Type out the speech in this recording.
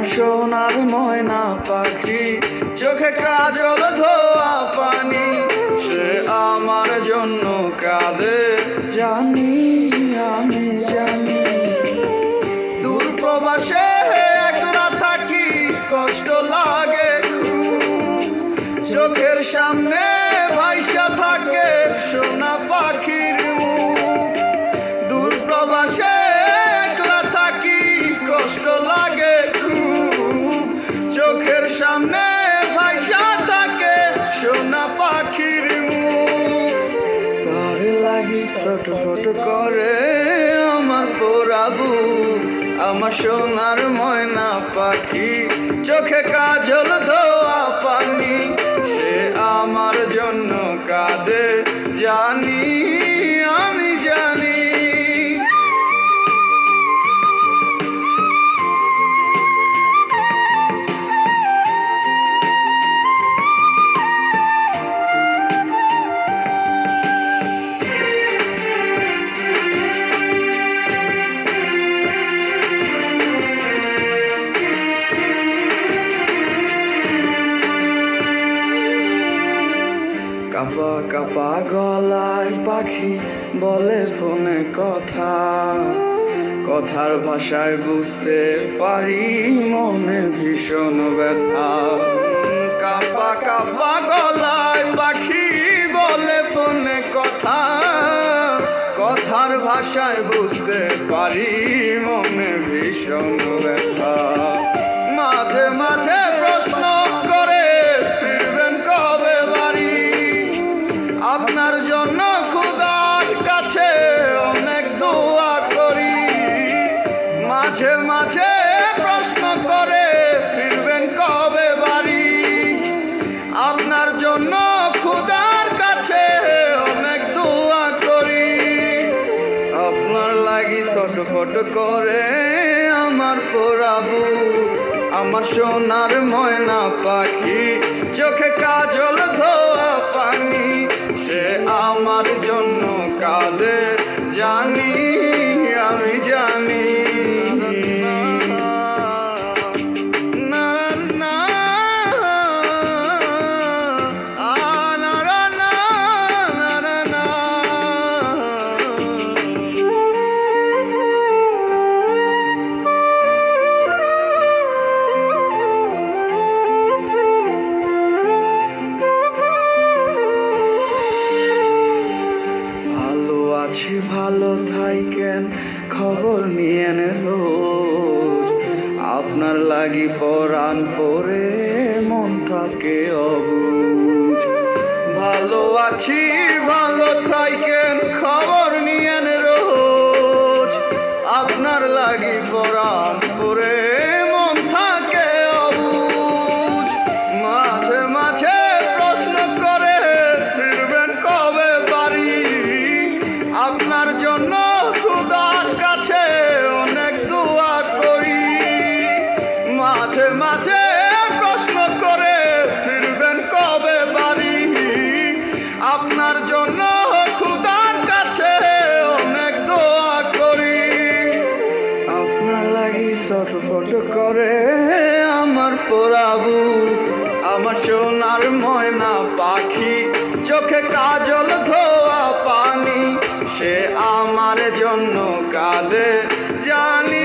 আমার সোনার ময়না পাখি, চোখে কাজল ধোয়া পানি, সে আমার জন্য কাঁদে জানি, আমি জানি। দূর প্রবাসে একলা থাকি, কষ্ট লাগে খুব, চোখের সামনে ভাইসা থাকে সোনা পাখির মুখ। দূর প্রবাসে একলা থাকি, কষ্ট লাগে খুব, চোখের সামনে ভাইসা থাকে সোনা পাখির মুখ। তার লাগি ছটফট করে আমার পোড়াবু, আমার সোনার ময়না পাখি, চোখে কাজল ধোয়া পানি, সে আমার জন্য কাঁদে জানি, আমি জানি। কাপা কাপা গলায় পাখি বলে ফোনে কথা, কথার ভাষায় বুঝতে পারি মনে ভীষণ ব্যথা। কাপা কাপা গলায় পাখি বলে ফোনে কথা, কথার ভাষায় বুঝতে পারি মনে ভীষণ ব্যথা। মাঝে মাঝে প্রশ্ন করে ফিরবেন কবে বাড়ি, আপনার জন্য খোদার কাছে অনেক দোয়া করি। মাঝে মাঝে প্রশ্ন করে ফিরবেন কবে বাড়ি, আপনার জন্য খোদার কাছে অনেক দোয়া করি। আপনার লাগি ছটফট করে আমার পোড়াবু, আমার সোনার ময়না পাখি, চোখে কাজল ধোয়া পানি, সে আমার জন্য কাঁদে জানি, আমি জানি। না না না না না না। ভালো আছি ভালো থাইকেন, খবর নিয়েন রোজ, আপনার লাগি পরাণ পরে মন থাকে অবুঝ। ভালো আছি ভালো থাইকেন, খবর নিয়েন রোজ, আপনার লাগি পরাণ পরে মন থাকে অবুঝ। মাঝে মাঝে প্রশ্ন করে ফিরবেন কবে বাড়ি, আপনার জন্য খোদার কাছে অনেক দোয়া করি। মাঝে মাঝে প্রশ্ন করে ফিরবেন কবে বাড়ি, আপনার জন্য খোদার কাছে অনেক দোয়া করি। আপনার লাগি ছটফট করে আমার পোড়াবু, আমার সোনার ময়না পাখি, চোখে কাজল ধোয়া পানি, সে আমার জন্য কাঁদে জানি।